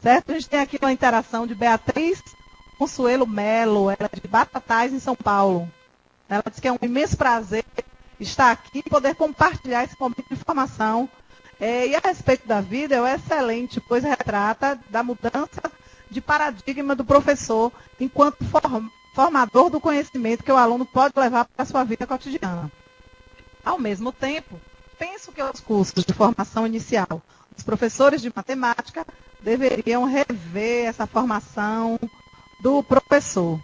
certo? A gente tem aqui uma interação de Beatriz Consuelo Melo, ela é de Batatais, em São Paulo. Ela diz que é um imenso prazer estar aqui e poder compartilhar esse momento de informação. E a respeito da vida, é excelente, pois retrata da mudança de paradigma do professor enquanto formador do conhecimento que o aluno pode levar para a sua vida cotidiana. Ao mesmo tempo, penso que os cursos de formação inicial dos professores de matemática deveriam rever essa formação do professor.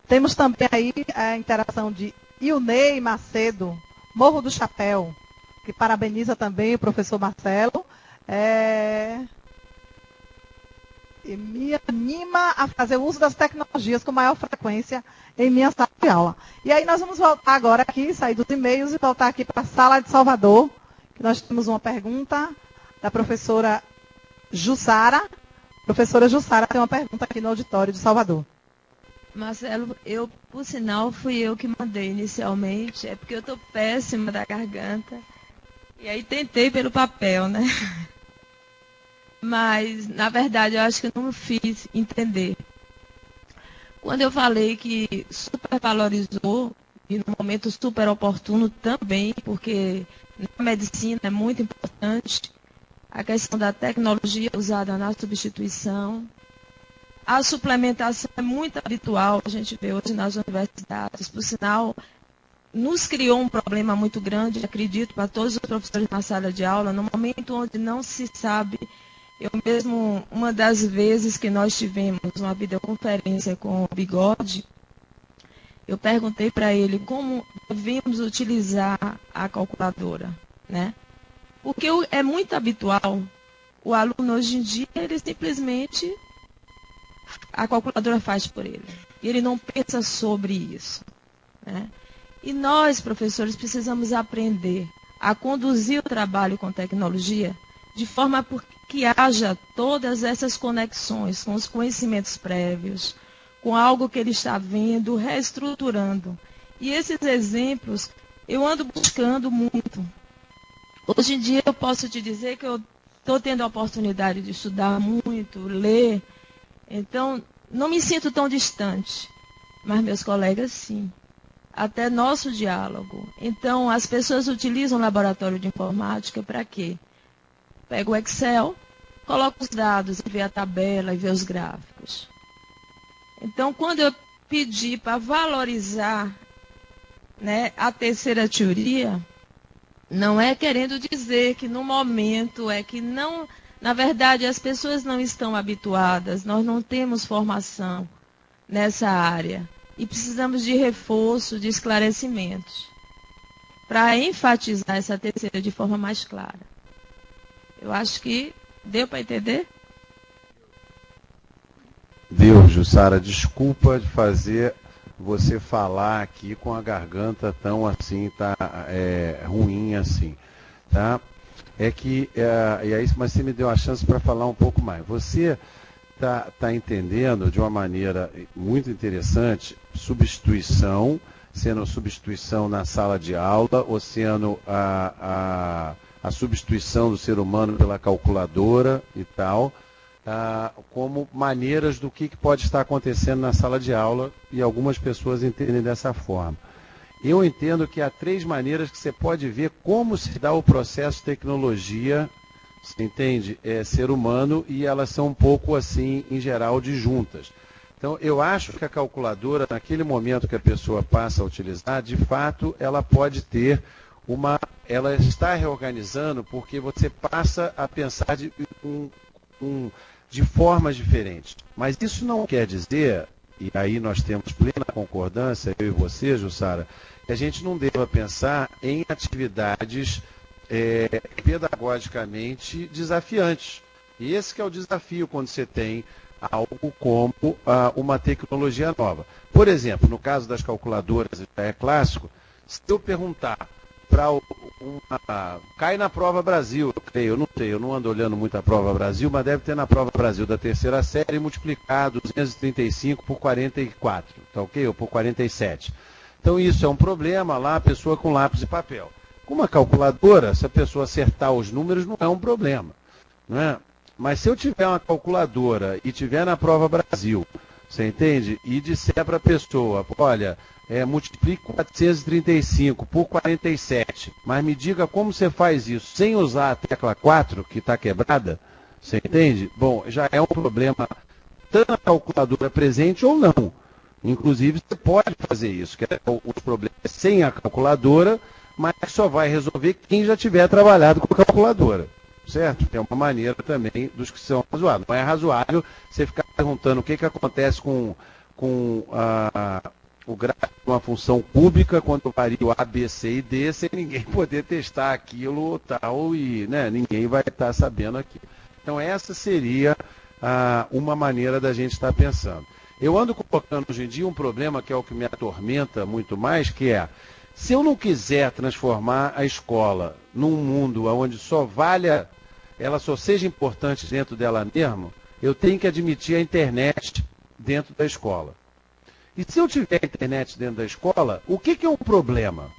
Temos também aí a interação de Ilnei Macedo, Morro do Chapéu, que parabeniza também o professor Marcelo. E me anima a fazer uso das tecnologias com maior frequência em minha sala de aula. E aí nós vamos voltar agora aqui, sair dos e-mails e voltar aqui para a sala de Salvador, que nós temos uma pergunta da professora Jussara. Professora Jussara tem uma pergunta aqui no auditório de Salvador. Marcelo, por sinal, fui eu que mandei inicialmente, é porque eu estou péssima da garganta. E aí tentei pelo papel, né? Mas, na verdade, eu acho que eu não me fiz entender. Quando eu falei que supervalorizou, e no momento super oportuno também, porque na medicina é muito importante, a questão da tecnologia usada na substituição. A suplementação é muito habitual, a gente vê hoje nas universidades. Por sinal, nos criou um problema muito grande, acredito, para todos os professores na sala de aula, no momento onde não se sabe. Eu mesmo, uma das vezes que nós tivemos uma videoconferência com o Bigode, eu perguntei para ele como devemos utilizar a calculadora, né? Porque é muito habitual, o aluno hoje em dia, ele simplesmente, a calculadora faz por ele. E ele não pensa sobre isso, né? E nós, professores, precisamos aprender a conduzir o trabalho com tecnologia de forma que haja todas essas conexões com os conhecimentos prévios, com algo que ele está vendo, reestruturando. E esses exemplos eu ando buscando muito. Hoje em dia eu posso te dizer que eu estou tendo a oportunidade de estudar muito, ler. Então, não me sinto tão distante. Mas meus colegas, sim. Até nosso diálogo. Então, as pessoas utilizam o laboratório de informática para quê? Pega o Excel, coloca os dados, vê a tabela e vê os gráficos. Então, quando eu pedi para valorizar, né, a terceira teoria, não é querendo dizer que no momento é que não, na verdade, as pessoas não estão habituadas, nós não temos formação nessa área e precisamos de reforço, de esclarecimentos, para enfatizar essa terceira de forma mais clara. Eu acho que deu para entender? Deu, Jussara, desculpa de fazer você falar aqui com a garganta tão assim, tá ruim assim, tá? Mas você me deu a chance para falar um pouco mais. Você tá entendendo de uma maneira muito interessante substituição, sendo substituição na sala de aula, ou sendo a substituição do ser humano pela calculadora e tal, como maneiras do que pode estar acontecendo na sala de aula, e algumas pessoas entendem dessa forma. Eu entendo que há 3 maneiras que você pode ver como se dá o processo de tecnologia, você entende? Ser humano, e elas são um pouco assim, em geral, disjuntas. Então, eu acho que a calculadora, naquele momento que a pessoa passa a utilizar, de fato, ela pode ter ela está reorganizando porque você passa a pensar de formas diferentes. Mas isso não quer dizer, e aí nós temos plena concordância, eu e você, Jussara, que a gente não deva pensar em atividades pedagogicamente desafiantes. E esse que é o desafio quando você tem algo como uma tecnologia nova. Por exemplo, no caso das calculadoras, é clássico, se eu perguntar para cai na Prova Brasil, eu não sei, eu não ando olhando muito a Prova Brasil, mas deve ter na Prova Brasil da terceira série multiplicar 235 por 44, tá ok? Ou por 47. Então isso é um problema lá, a pessoa com lápis e papel. Com uma calculadora, se a pessoa acertar os números, não é um problema, não é? Mas se eu tiver uma calculadora e tiver na Prova Brasil, você entende? E disser para a pessoa, olha, multiplique 435 por 47, mas me diga como você faz isso sem usar a tecla 4, que está quebrada, você entende? Bom, já é um problema tanto a calculadora presente ou não. Inclusive, você pode fazer isso, que é os problemas sem a calculadora, mas só vai resolver quem já tiver trabalhado com a calculadora. Certo? É uma maneira também dos que são razoáveis. Não é razoável você ficar perguntando o que acontece com o gráfico de uma função cúbica quando varia o A, B, C e D, sem ninguém poder testar aquilo tal, e né, ninguém vai estar sabendo aquilo. Então, essa seria uma maneira da gente estar pensando. Eu ando colocando hoje em dia um problema que é o que me atormenta muito mais, que é, se eu não quiser transformar a escola num mundo onde ela só seja importante dentro dela mesma, eu tenho que admitir a internet dentro da escola. E se eu tiver a internet dentro da escola, o que é um problema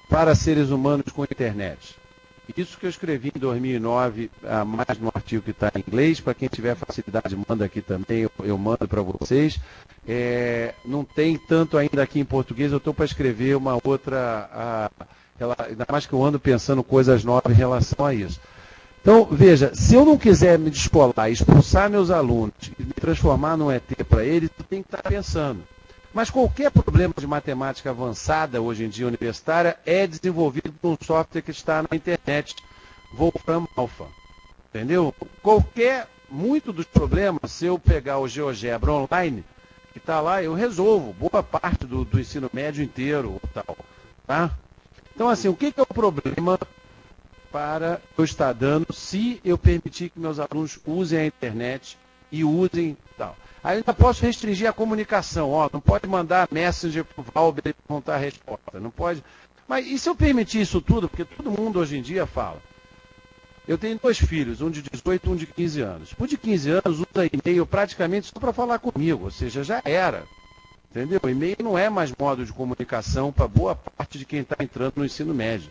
para seres humanos com a internet? Isso que eu escrevi em 2009, mais no artigo que está em inglês, para quem tiver facilidade, manda aqui também, eu mando para vocês. Não tem tanto ainda aqui em português, eu estou para escrever uma outra, ainda mais que eu ando pensando coisas novas em relação a isso. Então, veja, se eu não quiser me descolar, expulsar meus alunos e me transformar num ET para eles, eu tenho que estar pensando. Mas qualquer problema de matemática avançada, hoje em dia universitária, é desenvolvido por um software que está na internet, Wolfram Alpha. Entendeu? Muito dos problemas, se eu pegar o GeoGebra online, que está lá, eu resolvo boa parte do ensino médio inteiro. Tal, tá? Então, assim, o que é o problema para eu estar dando se eu permitir que meus alunos usem a internet e usem tal? Aí eu ainda posso restringir a comunicação, não pode mandar Messenger para o Valber e perguntar a resposta, não pode. Mas e se eu permitir isso tudo, porque todo mundo hoje em dia fala. Eu tenho 2 filhos, um de 18 e um de 15 anos. O de 15 anos usa e-mail praticamente só para falar comigo, ou seja, já era. Entendeu? O e-mail não é mais modo de comunicação para boa parte de quem está entrando no ensino médio.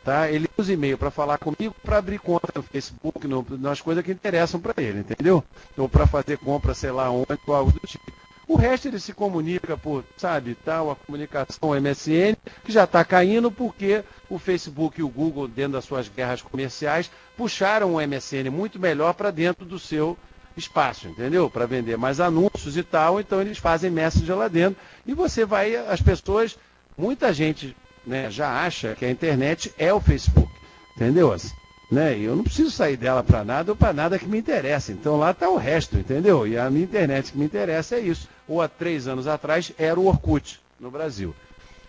Tá? Ele usa e-mail para falar comigo, para abrir conta no Facebook, nas coisas que interessam para ele, entendeu? Ou para fazer compra, sei lá onde, ou algo do tipo. O resto ele se comunica por, sabe, tal, a comunicação MSN, que já está caindo porque o Facebook e o Google, dentro das suas guerras comerciais, puxaram o MSN muito melhor para dentro do seu espaço, entendeu? Para vender mais anúncios e tal, então eles fazem Messenger lá dentro. E você vai, as pessoas, muita gente, né, já acha que a internet é o Facebook, entendeu? Assim, né? Eu não preciso sair dela para nada ou para nada que me interessa. Então lá está o resto, entendeu? E a minha internet que me interessa é isso. Ou há 3 anos atrás era o Orkut no Brasil.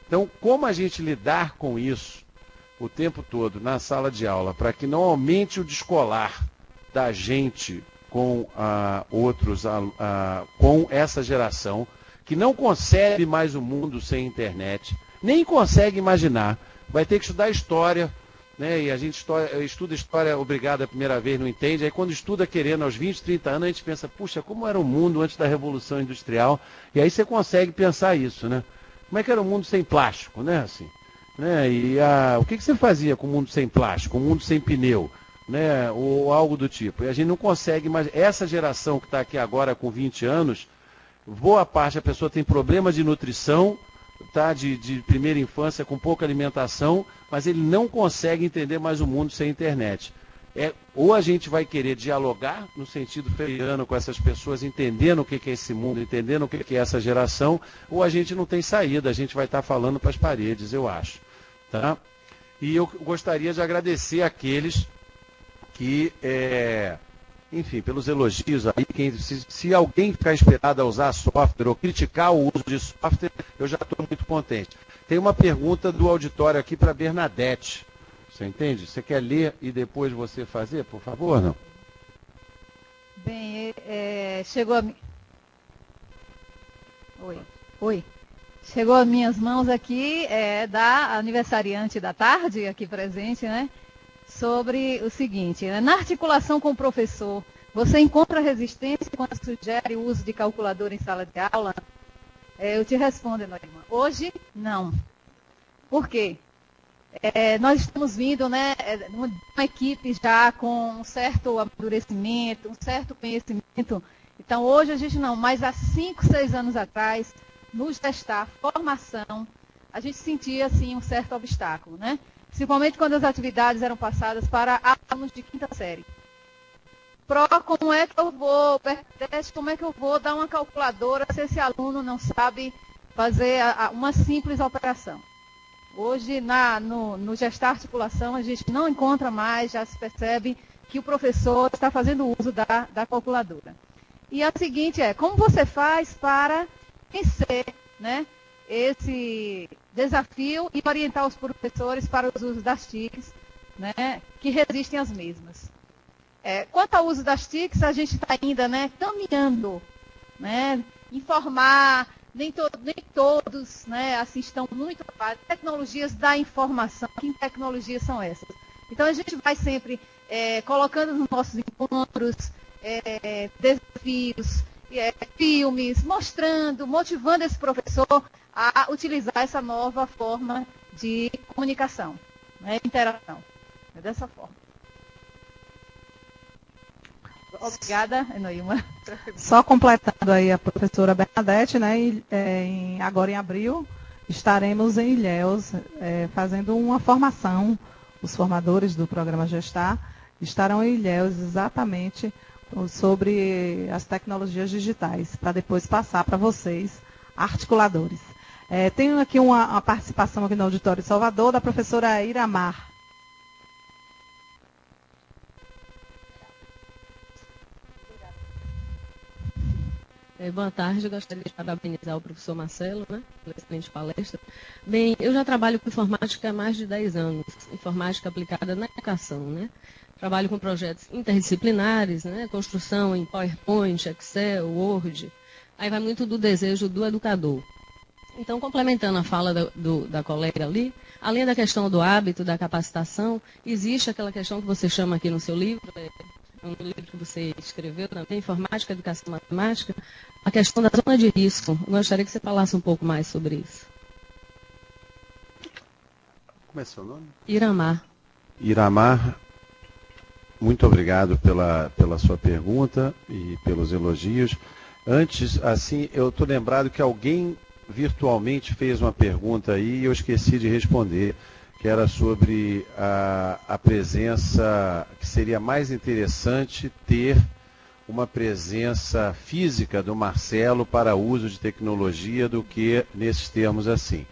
Então, como a gente lidar com isso o tempo todo na sala de aula para que não aumente o descolar da gente com com essa geração que não concebe mais o mundo sem internet, nem consegue imaginar, vai ter que estudar história, né? E a gente estuda história obrigada a primeira vez, não entende, aí quando estuda querendo aos 20, 30 anos, a gente pensa, puxa, como era o mundo antes da Revolução Industrial, e aí você consegue pensar isso, né? Como é que era o mundo sem plástico, né? Assim, né? E o que você fazia com o mundo sem plástico, com o mundo sem pneu, né? Ou algo do tipo, e a gente não consegue, mas essa geração que está aqui agora com 20 anos, boa parte da pessoa tem problemas de nutrição, tá, de primeira infância, com pouca alimentação, mas ele não consegue entender mais o mundo sem internet. Ou a gente vai querer dialogar no sentido freiano com essas pessoas, entendendo o que é esse mundo, entendendo o que é essa geração, ou a gente não tem saída, a gente vai estar falando para as paredes, eu acho. Tá? E eu gostaria de agradecer àqueles que, enfim, pelos elogios aí, se alguém ficar inspirado a usar software ou criticar o uso de software, eu já estou muito contente. Tem uma pergunta do auditório aqui para Bernadette. Você entende? Você quer ler e depois você fazer, por favor, não? Bem, chegou a... Oi. Chegou às minhas mãos aqui, da aniversariante da tarde, aqui presente, né? Sobre o seguinte, né? Na articulação com o professor, você encontra resistência quando sugere o uso de calculadora em sala de aula? Eu te respondo, Enoirma. Hoje, não. Por quê? nós estamos vindo, né, uma equipe já com um certo amadurecimento, um certo conhecimento. Então, hoje a gente não, mas há 5, 6 anos atrás, no gestar formação, a gente sentia, assim, um certo obstáculo, né? Principalmente quando as atividades eram passadas para alunos de 5ª série. Como é que eu vou, Perteste, como é que eu vou dar uma calculadora se esse aluno não sabe fazer uma simples operação? Hoje, no gestar articulação, a gente não encontra mais, já se percebe que o professor está fazendo uso da calculadora. E a seguinte como você faz para vencer, né, esse desafio e orientar os professores para os usos das TICs, né, que resistem às mesmas. Quanto ao uso das TICs, a gente está ainda, né, caminhando, né, informar, nem todos, né, assim, estão muito tecnologias da informação. Que tecnologias são essas? Então, a gente vai sempre colocando nos nossos encontros desafios, filmes, motivando esse professor a utilizar essa nova forma de comunicação, né, interação. É dessa forma. Obrigada, Enoilma. Só completando aí a professora Bernadette, né, agora em abril, estaremos em Ilhéus fazendo uma formação. Os formadores do programa Gestar estarão em Ilhéus exatamente sobre as tecnologias digitais, para depois passar para vocês, articuladores. Tenho aqui uma participação aqui no Auditório de Salvador, da professora Iramar. Boa tarde, eu gostaria de parabenizar o professor Marcelo, né, pela excelente palestra. Bem, eu já trabalho com informática há mais de 10 anos, informática aplicada na educação, né? Trabalho com projetos interdisciplinares, né, construção em PowerPoint, Excel, Word, aí vai muito do desejo do educador. Então, complementando a fala da colega ali, além da questão do hábito, da capacitação, existe aquela questão que você chama aqui no seu livro, no livro que você escreveu também, Informática, Educação e Matemática, a questão da zona de risco. Eu gostaria que você falasse um pouco mais sobre isso. Como é seu nome? Iramar. Iramar, muito obrigado pela sua pergunta e pelos elogios. Antes, assim, eu estou lembrado que alguém virtualmente fez uma pergunta aí e eu esqueci de responder, que era sobre a presença, que seria mais interessante ter uma presença física do Marcelo para uso de tecnologia do que nesses termos assim.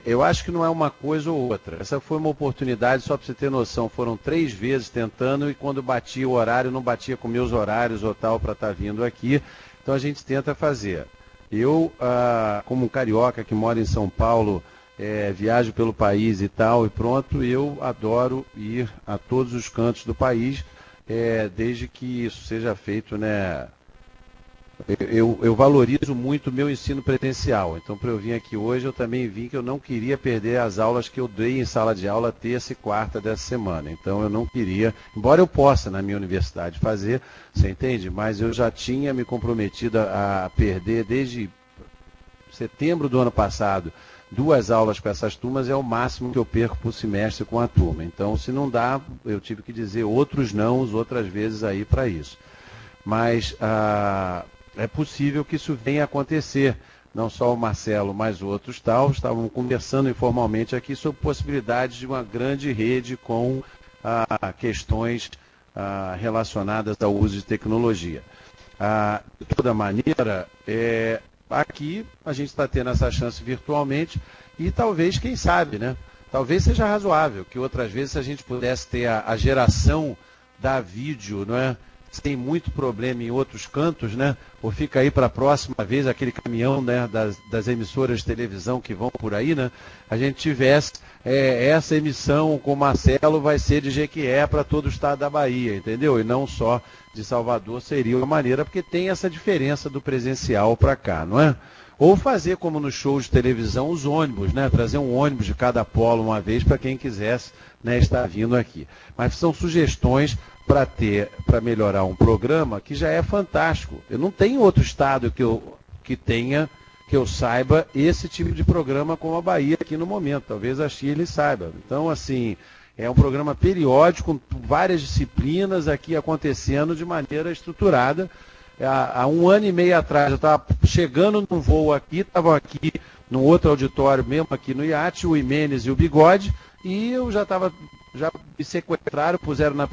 Eu acho que não é uma coisa ou outra. Essa foi uma oportunidade, só para você ter noção, foram 3 vezes tentando e quando batia o horário, não batia com meus horários ou tal para estar vindo aqui. Então a gente tenta fazer. Eu, como um carioca que mora em São Paulo, viajo pelo país e tal, e pronto, eu adoro ir a todos os cantos do país, desde que isso seja feito, né? Eu valorizo muito o meu ensino presencial, então para eu vir aqui hoje eu também vim que eu não queria perder as aulas que eu dei em sala de aula terça e quarta dessa semana, então eu não queria, embora eu possa na minha universidade fazer, você entende? Mas eu já tinha me comprometido a perder desde setembro do ano passado 2 aulas com essas turmas, é o máximo que eu perco por semestre com a turma. Então, se não dá, eu tive que dizer outros não, outras vezes aí para isso. Mas é possível que isso venha a acontecer. Não só o Marcelo, mas outros tal, estavam conversando informalmente aqui sobre possibilidades de uma grande rede com questões relacionadas ao uso de tecnologia. De toda maneira, aqui a gente está tendo essa chance virtualmente e talvez, quem sabe, né? Talvez seja razoável que outras vezes se a gente pudesse ter a geração da vídeo, não é? Tem muito problema em outros cantos, né? Ou fica aí para a próxima vez aquele caminhão, né, das emissoras de televisão que vão por aí, né? A gente tivesse essa emissão com o Marcelo vai ser de Jequié para todo o estado da Bahia, entendeu? E não só de Salvador, seria uma maneira, porque tem essa diferença do presencial para cá, não é? Ou fazer como nos shows de televisão, os ônibus, né? Trazer um ônibus de cada polo uma vez para quem quisesse, né, estar vindo aqui. Mas são sugestões para melhorar um programa que já é fantástico. Eu não tenho outro estado que tenha que eu saiba, esse tipo de programa como a Bahia aqui no momento. Talvez a Shirley saiba. Então, assim, é um programa periódico, com várias disciplinas aqui acontecendo de maneira estruturada. Há 1 ano e meio atrás, eu estava chegando num voo aqui, estavam aqui num outro auditório mesmo, aqui no iate, o Imenes e o Bigode, e eu já me sequestraram, puseram na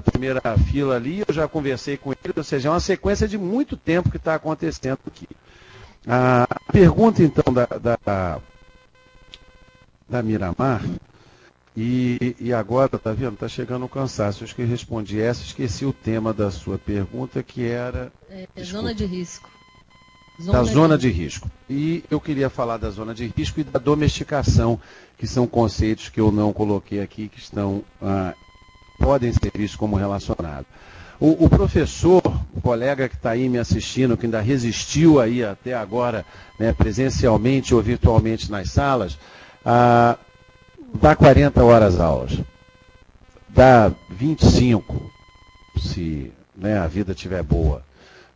primeira fila ali, eu já conversei com eles, ou seja, é uma sequência de muito tempo que está acontecendo aqui. A pergunta, então, da Miramar, e agora, tá vendo, está chegando o cansaço, eu respondi essa, esqueci o tema da sua pergunta, que era... Zona de risco. Da zona de risco. E eu queria falar da zona de risco e da domesticação, que são conceitos que eu não coloquei aqui, que podem ser vistos como relacionados. O professor, o colega que está aí me assistindo, que ainda resistiu aí até agora, né, presencialmente ou virtualmente nas salas, dá 40 horas aulas, dá 25, se, né, a vida estiver boa.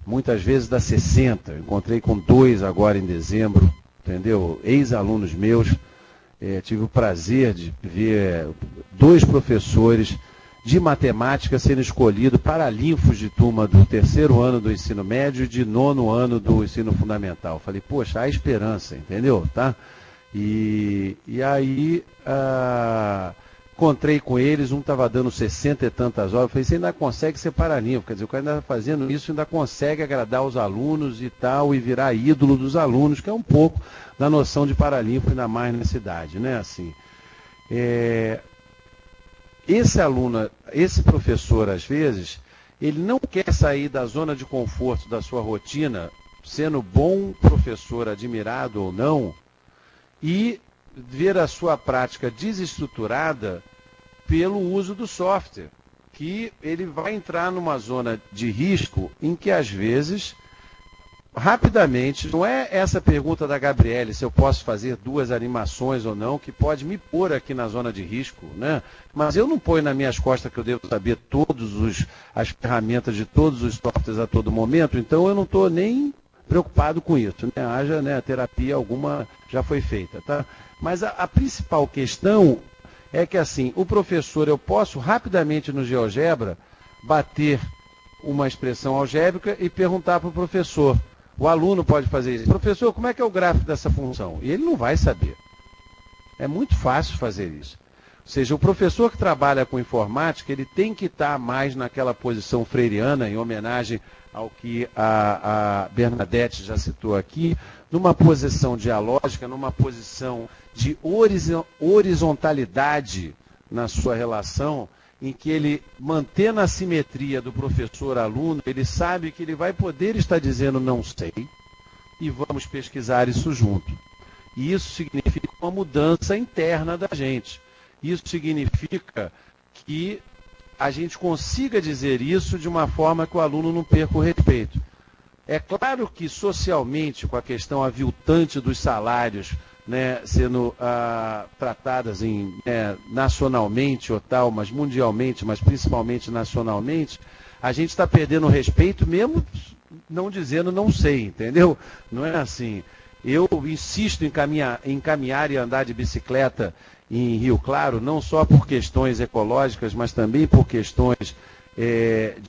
Muitas vezes dá 60, encontrei com 2 agora em dezembro, entendeu? Ex-alunos meus, tive o prazer de ver 2 professores de matemática sendo escolhidos paralinfos de turma do 3º ano do ensino médio e de 9º ano do ensino fundamental. Falei, poxa, há esperança, entendeu? Tá? E aí, encontrei com eles, um estava dando 60 e tantas horas, falei, você ainda consegue ser paraninfo, quer dizer, o cara ainda fazendo isso, ainda consegue agradar os alunos e tal, e virar ídolo dos alunos, que é um pouco da noção de paralinfo, ainda mais na cidade, né, assim. Esse aluno, esse professor, às vezes, ele não quer sair da zona de conforto da sua rotina, sendo bom professor, admirado ou não, e ver a sua prática desestruturada pelo uso do software, que ele vai entrar numa zona de risco em que, às vezes, rapidamente, não é essa pergunta da Gabriele, se eu posso fazer 2 animações ou não, que pode me pôr aqui na zona de risco, né? Mas eu não ponho nas minhas costas que eu devo saber as ferramentas de todos os softwares a todo momento, então eu não estou nem preocupado com isso, né? Haja, né, terapia alguma já foi feita, tá? Mas a principal questão é que, assim, o professor, eu posso rapidamente no GeoGebra bater uma expressão algébrica e perguntar para o professor. O aluno pode fazer isso. Professor, como é que é o gráfico dessa função? E ele não vai saber. É muito fácil fazer isso. Ou seja, o professor que trabalha com informática, ele tem que estar mais naquela posição freiriana, em homenagem ao que a Bernadette já citou aqui, numa posição dialógica, numa posição de horizontalidade na sua relação, em que ele, mantendo a simetria do professor-aluno, ele sabe que ele vai poder estar dizendo não sei, e vamos pesquisar isso junto. E isso significa uma mudança interna da gente. Isso significa que a gente consiga dizer isso de uma forma que o aluno não perca o respeito. É claro que socialmente, com a questão aviltante dos salários, né, sendo tratadas nacionalmente ou tal, mas mundialmente, mas principalmente nacionalmente, a gente está perdendo o respeito mesmo não dizendo não sei, entendeu? Não é assim. Eu insisto em caminhar e andar de bicicleta em Rio Claro, não só por questões ecológicas, mas também por questões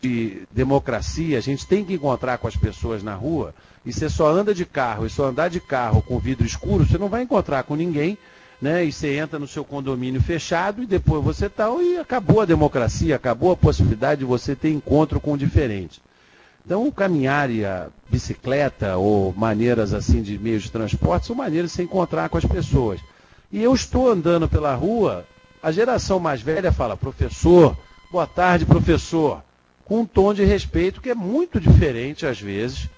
de democracia. A gente tem que encontrar com as pessoas na rua, e você só anda de carro, e só andar de carro com vidro escuro, você não vai encontrar com ninguém, né? E você entra no seu condomínio fechado, e depois você tal, e acabou a democracia, acabou a possibilidade de você ter encontro com o diferente. Então, o caminhar e a bicicleta, ou maneiras assim de meios de transporte, são maneiras de se encontrar com as pessoas. E eu estou andando pela rua, a geração mais velha fala, professor, boa tarde, professor, com um tom de respeito que é muito diferente, às vezes,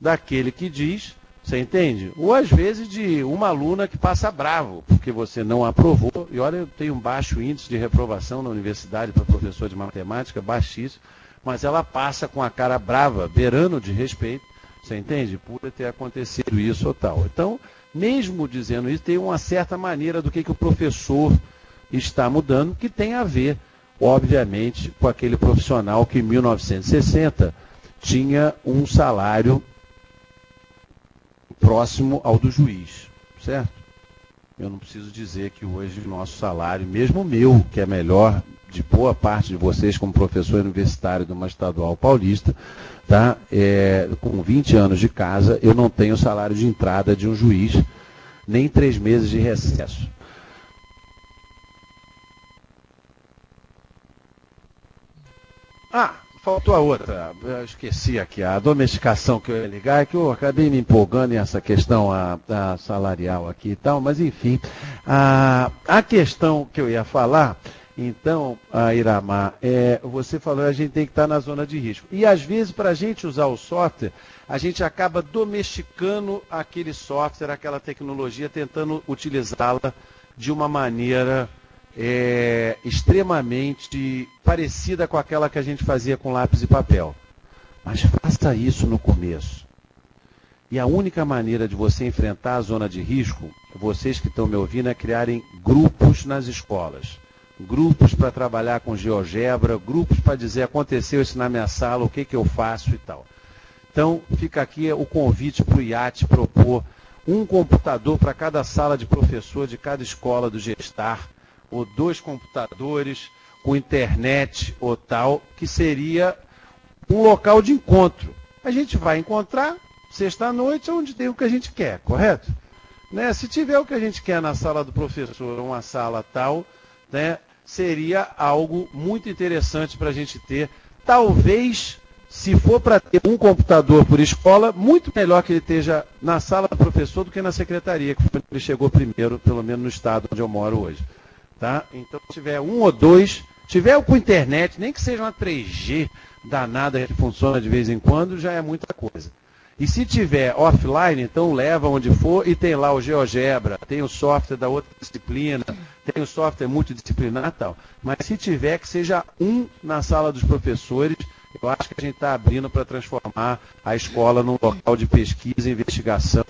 daquele que diz, você entende? Ou, às vezes, de uma aluna que passa bravo, porque você não aprovou. E olha, eu tenho um baixo índice de reprovação na universidade para professor de matemática, baixíssimo, mas ela passa com a cara brava, beirando de respeito, você entende? Por ter acontecido isso ou tal. Então, mesmo dizendo isso, tem uma certa maneira do que o professor está mudando, que tem a ver, obviamente, com aquele profissional que em 1960 tinha um salário próximo ao do juiz, certo? Eu não preciso dizer que hoje o nosso salário, mesmo o meu, que é melhor de boa parte de vocês como professor universitário de uma estadual paulista, tá? Com 20 anos de casa, eu não tenho o salário de entrada de um juiz, nem 3 meses de recesso. Faltou a outra, eu esqueci aqui, a domesticação que eu ia ligar, é que eu acabei me empolgando nessa questão a salarial aqui e tal, mas enfim, a questão que eu ia falar, então, Iramar, você falou que a gente tem que estar na zona de risco. E às vezes, para a gente usar o software, a gente acaba domesticando aquele software, aquela tecnologia, tentando utilizá-la de uma maneira extremamente parecida com aquela que a gente fazia com lápis e papel. Mas faça isso no começo. E a única maneira de você enfrentar a zona de risco, vocês que estão me ouvindo, é criarem grupos nas escolas. Grupos para trabalhar com GeoGebra, grupos para dizer, aconteceu isso na minha sala, o que eu faço e tal. Então, fica aqui o convite para o IAT propor um computador para cada sala de professor de cada escola do Gestar, ou 2 computadores com internet ou tal, que seria um local de encontro. A gente vai encontrar sexta-noite onde tem o que a gente quer, correto? Né? Se tiver o que a gente quer na sala do professor, uma sala tal, né, seria algo muito interessante para a gente ter. Talvez, se for para ter um computador por escola, muito melhor que ele esteja na sala do professor do que na secretaria, que ele chegou primeiro, pelo menos no estado onde eu moro hoje. Tá? Então, se tiver 1 ou 2, tiver com internet, nem que seja uma 3G danada que funciona de vez em quando, já é muita coisa. E se tiver offline, então leva onde for e tem lá o GeoGebra, tem o software da outra disciplina, tem o software multidisciplinar e tal. Mas se tiver, que seja um na sala dos professores, eu acho que a gente está abrindo para transformar a escola num local de pesquisa, investigação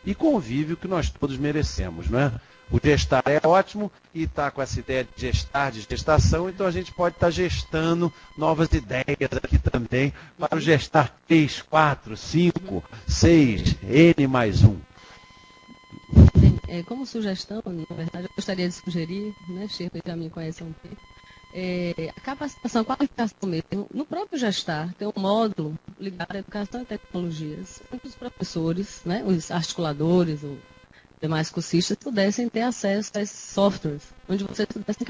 e convívio que nós todos merecemos, não é? O gestar é ótimo e está com essa ideia de gestar, de gestação, então a gente pode estar gestando novas ideias aqui também para o gestar 3, 4, 5, 6, N mais 1. Como sugestão, na verdade, eu gostaria de sugerir, né, Chico já me conhece há um tempo, a capacitação, a qualificação mesmo, no próprio Gestar, tem um módulo ligado à educação e tecnologias, onde os professores, né, os articuladores, demais cursistas pudessem ter acesso a esses softwares, onde vocês pudessem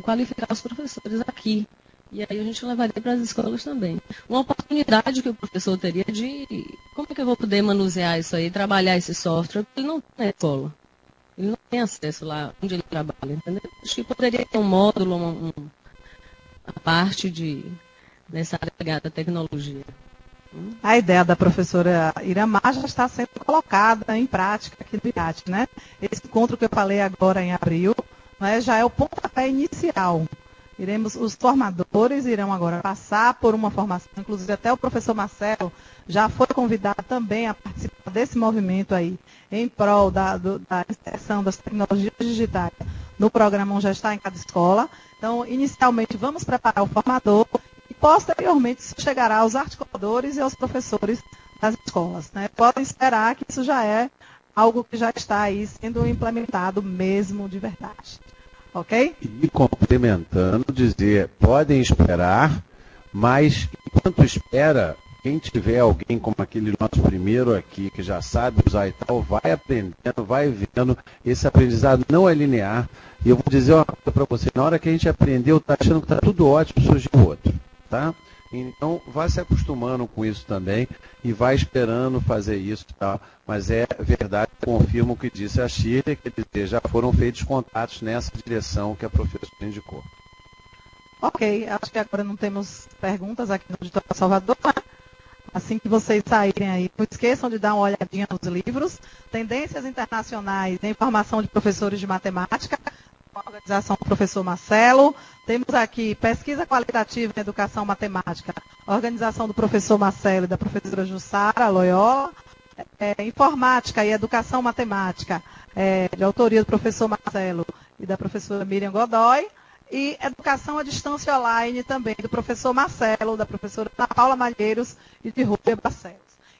qualificar os professores aqui. E aí a gente levaria para as escolas também. Uma oportunidade que o professor teria de como é que eu vou poder manusear isso aí, trabalhar esse software, porque ele não tem na escola. Ele não tem acesso lá onde ele trabalha, entendeu? Acho que poderia ter um módulo, uma parte dessa área ligada à tecnologia. A ideia da professora Iramar já está sendo colocada em prática aqui do IAT, né? Esse encontro que eu falei agora em abril, né, já é o pontapé inicial. Os formadores irão agora passar por uma formação, inclusive até o professor Marcelo já foi convidado também a participar desse movimento aí, em prol da inserção das tecnologias digitais no programa Um Gestar em Cada Escola. Então, inicialmente, vamos preparar o formador e, posteriormente, isso chegará aos articuladores e aos professores das escolas, né? Podem esperar que isso já é algo que já está aí sendo implementado mesmo de verdade. Ok? E complementando, dizer, podem esperar, mas enquanto espera, quem tiver alguém como aquele nosso primeiro aqui, que já sabe usar e tal, vai aprendendo, vai vendo, esse aprendizado não é linear. E eu vou dizer uma coisa para você, na hora que a gente aprendeu, está achando que está tudo ótimo, surgiu outro, tá? Então, vai se acostumando com isso também e vai esperando fazer isso e tal. Mas é verdade, confirmo o que disse a Shirley, que já foram feitos contatos nessa direção que a professora indicou. Ok, acho que agora não temos perguntas aqui no Auditório Salvador, né? Assim que vocês saírem aí, não esqueçam de dar uma olhadinha nos livros. Tendências Internacionais em Formação de Professores de Matemática, com a organização do professor Marcelo. Temos aqui Pesquisa Qualitativa em Educação Matemática, a organização do professor Marcelo e da professora Jussara Loyola. Informática e Educação Matemática, de autoria do professor Marcelo e da professora Miriam Godoy. E Educação à Distância Online também, do professor Marcelo, da professora Ana Paula Malheiros e de Rúbia Barcelos.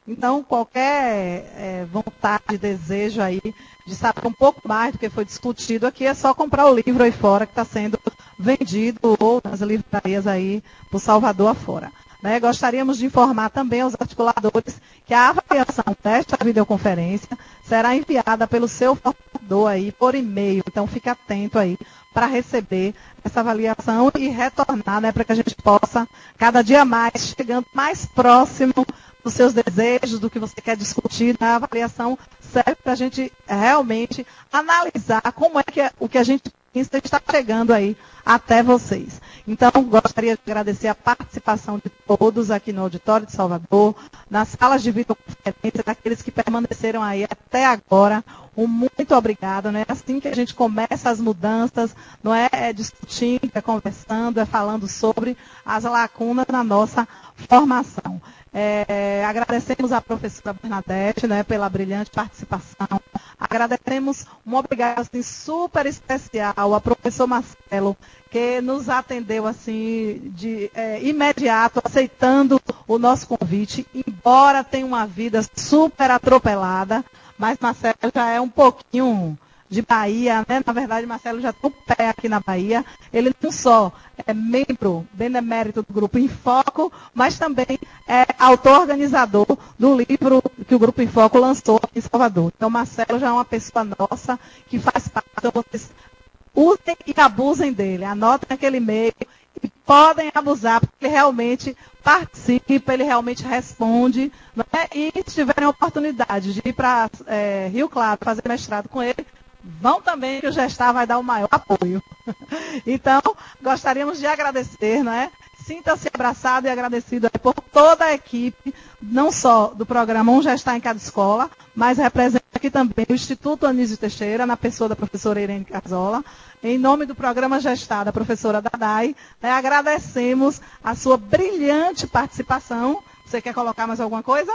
Então, qualquer vontade, desejo aí de saber um pouco mais do que foi discutido aqui, é só comprar o livro aí fora que está sendo vendido ou nas livrarias aí por Salvador afora. Né? Gostaríamos de informar também aos articuladores que a avaliação desta videoconferência será enviada pelo seu fornecedor aí por e-mail. Então, fique atento aí para receber essa avaliação e retornar, né, para que a gente possa, cada dia mais, chegando mais próximo dos seus desejos, do que você quer discutir. A avaliação serve para a gente realmente analisar como é que o que a gente pensa está chegando aí até vocês. Então, gostaria de agradecer a participação de todos aqui no Auditório de Salvador, nas salas de videoconferência, daqueles que permaneceram aí até agora. Muito obrigada, né? Assim que a gente começa as mudanças, não é discutindo, é conversando, é falando sobre as lacunas na nossa formação. Agradecemos à professora Bernadette, né, pela brilhante participação. Agradecemos um obrigado assim, super especial ao professor Marcelo, que nos atendeu assim de imediato, aceitando o nosso convite, embora tenha uma vida super atropelada, mas Marcelo já é um pouquinho de Bahia, né? Na verdade, Marcelo já tem um pé aqui na Bahia. Ele não só é membro benemérito do Grupo Em Foco, mas também é autor-organizador do livro que o Grupo Em Foco lançou aqui em Salvador. Então, Marcelo já é uma pessoa nossa que faz parte. Então, vocês usem e abusem dele. Anotem aquele e-mail e podem abusar, porque ele realmente participa, ele realmente responde. Né? E se tiverem a oportunidade de ir para Rio Claro fazer mestrado com ele, vão também, que o Gestar vai dar o maior apoio. Então, gostaríamos de agradecer, né? Sinta-se abraçado e agradecido aí por toda a equipe, não só do programa Um Gestar em Cada Escola, mas representa aqui também o Instituto Anísio Teixeira, na pessoa da professora Irene Carzola. Em nome do programa Gestar, da professora Dadai, né, agradecemos a sua brilhante participação. Você quer colocar mais alguma coisa?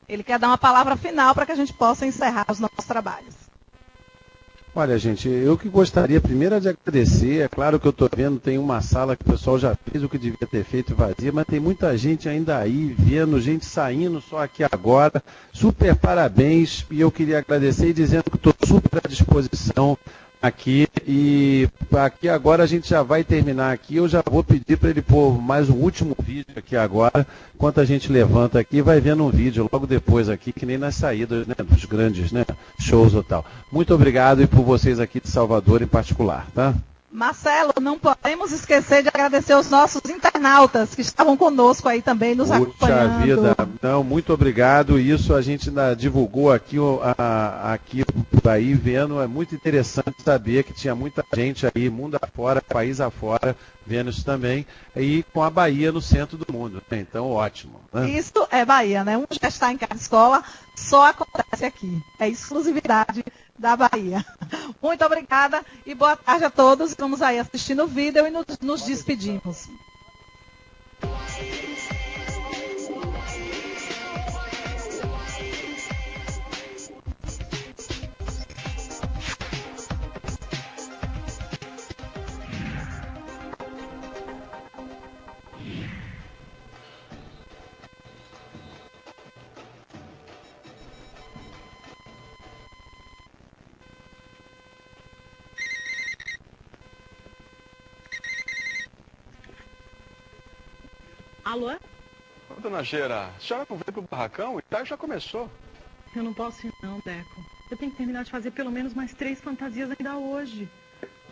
Ele quer dar uma palavra final para que a gente possa encerrar os nossos trabalhos. Olha, gente, eu que gostaria primeiro de agradecer. É claro que eu estou vendo, tem uma sala que o pessoal já fez o que devia ter feito vazia, mas tem muita gente ainda aí, vendo, gente saindo só aqui agora. Super parabéns, e eu queria agradecer e dizendo que estou super à disposição aqui, e aqui agora a gente já vai terminar aqui. Eu já vou pedir para ele pôr mais um último vídeo aqui agora, enquanto a gente levanta aqui, vai vendo um vídeo logo depois aqui, que nem nas saídas, né, dos grandes, né, shows ou tal. Muito obrigado, e por vocês aqui de Salvador em particular, tá? Marcelo, não podemos esquecer de agradecer aos nossos internautas que estavam conosco aí também, nos acompanhando. Puxa vida, não, muito obrigado. Isso a gente divulgou aqui, aqui aí vendo, é muito interessante saber que tinha muita gente aí, mundo afora, país afora, vendo isso também, e com a Bahia no centro do mundo. Então, ótimo. Né? Isso é Bahia, né? Um Gestar em Cada Escola só acontece aqui. É exclusividade da Bahia. Muito obrigada e boa tarde a todos. Vamos aí assistindo o vídeo e nos despedimos. Alô? Ô, dona Geira, a senhora não veio pro barracão? O ensaio já começou. Eu não posso ir não, Deco. Eu tenho que terminar de fazer pelo menos mais 3 fantasias ainda hoje.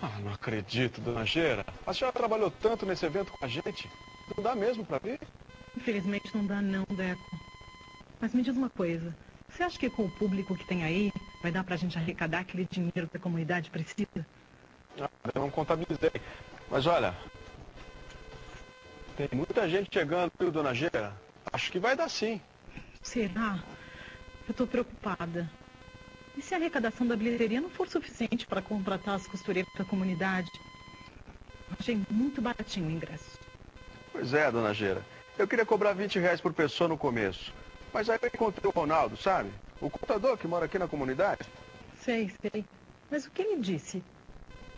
Ah, não acredito, dona Geira. A senhora trabalhou tanto nesse evento com a gente. Não dá mesmo pra vir? Infelizmente não dá não, Deco. Mas me diz uma coisa. Você acha que com o público que tem aí, vai dar pra gente arrecadar aquele dinheiro que a comunidade precisa? Ah, eu não contabilizei. Mas olha, tem muita gente chegando, viu, dona Geira? Acho que vai dar sim. Será? Eu tô preocupada. E se a arrecadação da bilheteria não for suficiente para contratar as costureiras da comunidade? Achei muito baratinho o ingresso. Pois é, dona Geira. Eu queria cobrar R$20 por pessoa no começo. Mas aí eu encontrei o Ronaldo, sabe? O contador que mora aqui na comunidade. Sei. Mas o que ele disse?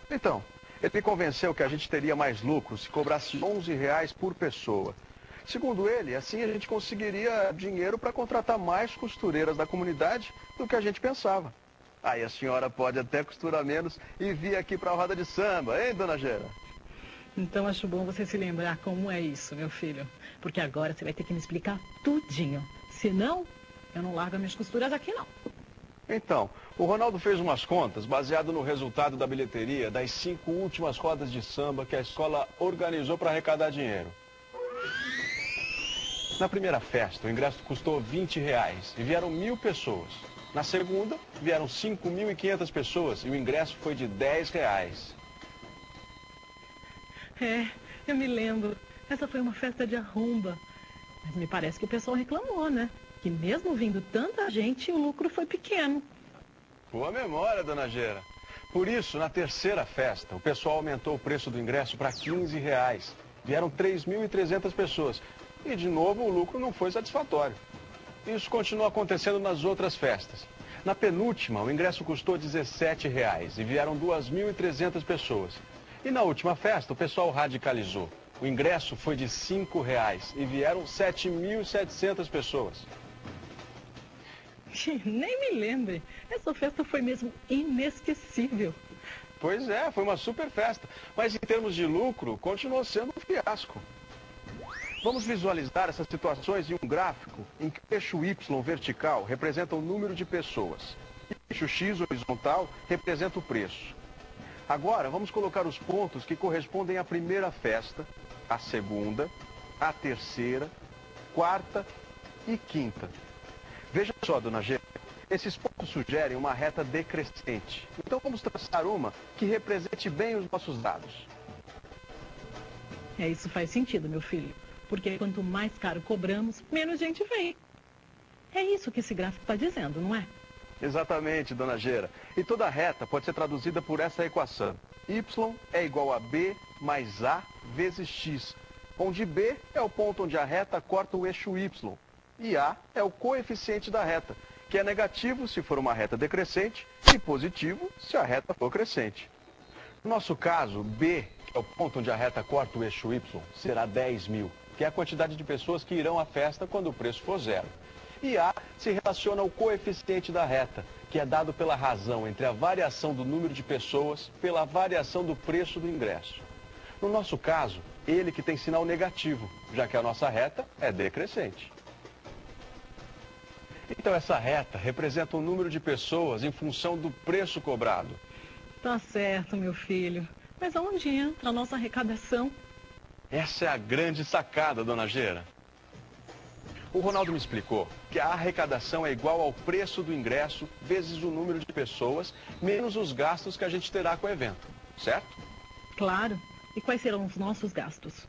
Então, ele me convenceu que a gente teria mais lucro se cobrasse R$11 por pessoa. Segundo ele, assim a gente conseguiria dinheiro para contratar mais costureiras da comunidade do que a gente pensava. Aí a senhora pode até costurar menos e vir aqui para a roda de samba, hein, dona Gera? Então acho bom você se lembrar como é isso, meu filho. Porque agora você vai ter que me explicar tudinho. Senão, eu não largo as minhas costuras aqui, não. Então, o Ronaldo fez umas contas baseado no resultado da bilheteria das 5 últimas rodas de samba que a escola organizou para arrecadar dinheiro. Na primeira festa, o ingresso custou R$20 e vieram 1.000 pessoas. Na segunda, vieram 5.500 pessoas e o ingresso foi de R$10. É, eu me lembro. Essa foi uma festa de arromba. Mas me parece que o pessoal reclamou, né? Que mesmo vindo tanta gente, o lucro foi pequeno. Boa memória, dona Gera. Por isso, na terceira festa, o pessoal aumentou o preço do ingresso para R$15. Vieram 3.300 pessoas. E, de novo, o lucro não foi satisfatório. Isso continua acontecendo nas outras festas. Na penúltima, o ingresso custou R$17 e vieram 2.300 pessoas. E na última festa, o pessoal radicalizou. O ingresso foi de R$5 e vieram 7.700 pessoas. Nem me lembre. Essa festa foi mesmo inesquecível. Pois é, foi uma super festa. Mas em termos de lucro, continuou sendo um fiasco. Vamos visualizar essas situações em um gráfico em que o eixo Y vertical representa o número de pessoas. E o eixo X horizontal representa o preço. Agora, vamos colocar os pontos que correspondem à primeira festa, à segunda, à terceira, quarta e quinta. Veja só, dona Gera, esses pontos sugerem uma reta decrescente. Então vamos traçar uma que represente bem os nossos dados. Isso faz sentido, meu filho. Porque quanto mais caro cobramos, menos gente vem. É isso que esse gráfico está dizendo, não é? Exatamente, dona Gera. E toda reta pode ser traduzida por essa equação. Y é igual a B mais A vezes X, onde B é o ponto onde a reta corta o eixo Y. E A é o coeficiente da reta, que é negativo se for uma reta decrescente e positivo se a reta for crescente. No nosso caso, B, que é o ponto onde a reta corta o eixo Y, será 10.000, que é a quantidade de pessoas que irão à festa quando o preço for zero. E A se relaciona ao coeficiente da reta, que é dado pela razão entre a variação do número de pessoas pela variação do preço do ingresso. No nosso caso, ele que tem sinal negativo, já que a nossa reta é decrescente. Então essa reta representa o número de pessoas em função do preço cobrado. Tá certo, meu filho. Mas aonde entra a nossa arrecadação? Essa é a grande sacada, dona Gera. O Ronaldo me explicou que a arrecadação é igual ao preço do ingresso vezes o número de pessoas, menos os gastos que a gente terá com o evento, certo? Claro. E quais serão os nossos gastos?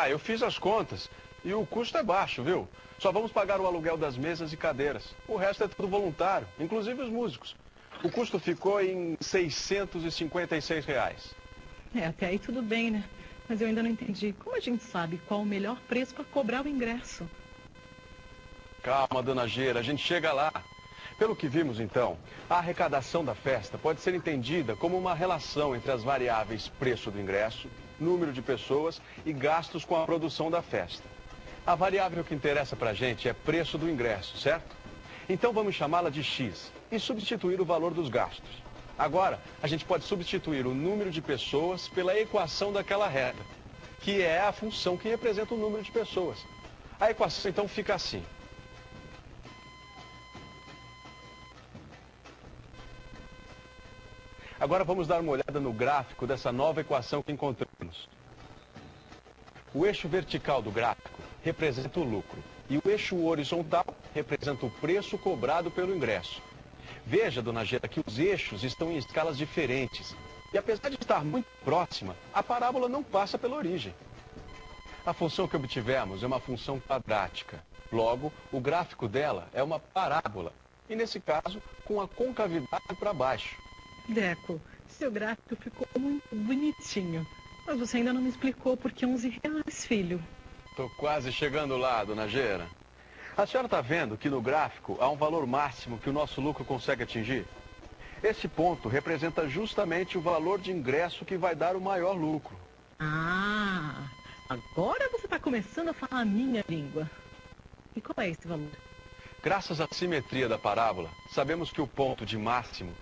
Eu fiz as contas e o custo é baixo, viu? Só vamos pagar o aluguel das mesas e cadeiras. O resto é tudo voluntário, inclusive os músicos. O custo ficou em R$656. Até aí tudo bem, né? Mas eu ainda não entendi. Como a gente sabe qual o melhor preço para cobrar o ingresso? Calma, dona Gera, a gente chega lá. Pelo que vimos, então, a arrecadação da festa pode ser entendida como uma relação entre as variáveis preço do ingresso, número de pessoas e gastos com a produção da festa. A variável que interessa para a gente é preço do ingresso, certo? Então vamos chamá-la de X e substituir o valor dos gastos. Agora, a gente pode substituir o número de pessoas pela equação daquela reta, que é a função que representa o número de pessoas. A equação, então, fica assim. Agora vamos dar uma olhada no gráfico dessa nova equação que encontramos. O eixo vertical do gráfico representa o lucro e o eixo horizontal representa o preço cobrado pelo ingresso. Veja, dona Gera, que os eixos estão em escalas diferentes e apesar de estar muito próxima, a parábola não passa pela origem. A função que obtivemos é uma função quadrática. Logo, o gráfico dela é uma parábola e, nesse caso, com a concavidade para baixo. Deco, seu gráfico ficou muito bonitinho. Mas você ainda não me explicou por que R$11, filho. Tô quase chegando lá, dona Gera. A senhora está vendo que no gráfico há um valor máximo que o nosso lucro consegue atingir? Esse ponto representa justamente o valor de ingresso que vai dar o maior lucro. Agora você está começando a falar a minha língua. E qual é esse valor? Graças à simetria da parábola, sabemos que o ponto de máximo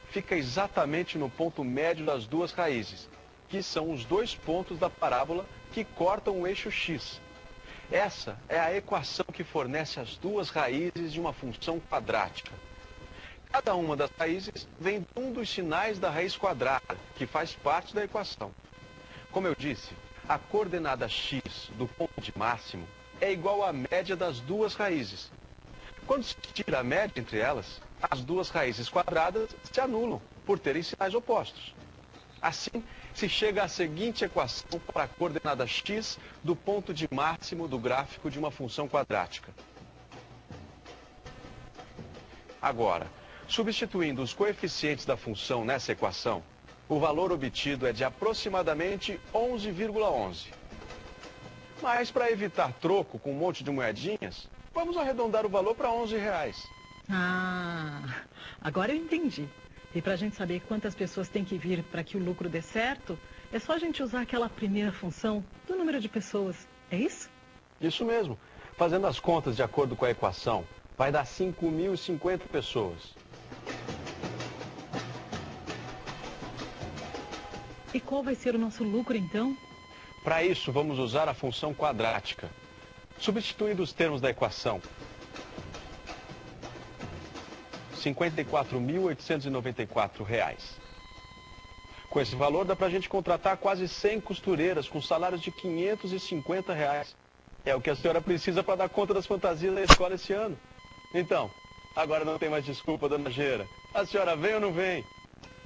fica exatamente no ponto médio das duas raízes, que são os dois pontos da parábola que cortam o eixo x. Essa é a equação que fornece as duas raízes de uma função quadrática. Cada uma das raízes vem de um dos sinais da raiz quadrada, que faz parte da equação. Como eu disse, a coordenada x do ponto de máximo é igual à média das duas raízes. Quando se tira a média entre elas, as duas raízes quadradas se anulam, por terem sinais opostos. Assim, se chega à seguinte equação para a coordenada x do ponto de máximo do gráfico de uma função quadrática. Agora, substituindo os coeficientes da função nessa equação, o valor obtido é de aproximadamente 11,11. Mas para evitar troco com um monte de moedinhas, vamos arredondar o valor para R$11. Ah, agora eu entendi. E para a gente saber quantas pessoas tem que vir para que o lucro dê certo, é só a gente usar aquela primeira função do número de pessoas. É isso? Isso mesmo. Fazendo as contas de acordo com a equação, vai dar 5.050 pessoas. E qual vai ser o nosso lucro, então? Para isso, vamos usar a função quadrática. Substituindo os termos da equação, R$ 54.894. Com esse valor, dá para a gente contratar quase 100 costureiras com salários de R$ 550. É o que a senhora precisa para dar conta das fantasias da escola esse ano. Então, agora não tem mais desculpa, dona Geira. A senhora vem ou não vem?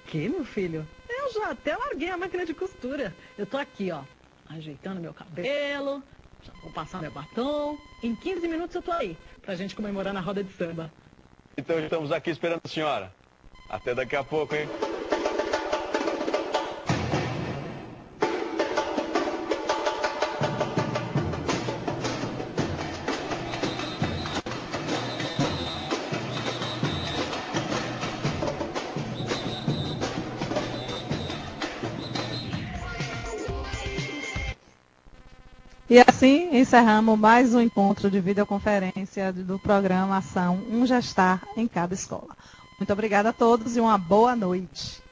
Que, meu filho? Eu já até larguei a máquina de costura. Eu tô aqui, ó, ajeitando meu cabelo, já vou passar meu batom. Em 15 minutos eu tô aí, pra gente comemorar na roda de samba. Então estamos aqui esperando a senhora. Até daqui a pouco, hein? E assim encerramos mais um encontro de videoconferência do programa Ação Um Gestar em Cada Escola. Muito obrigada a todos e uma boa noite.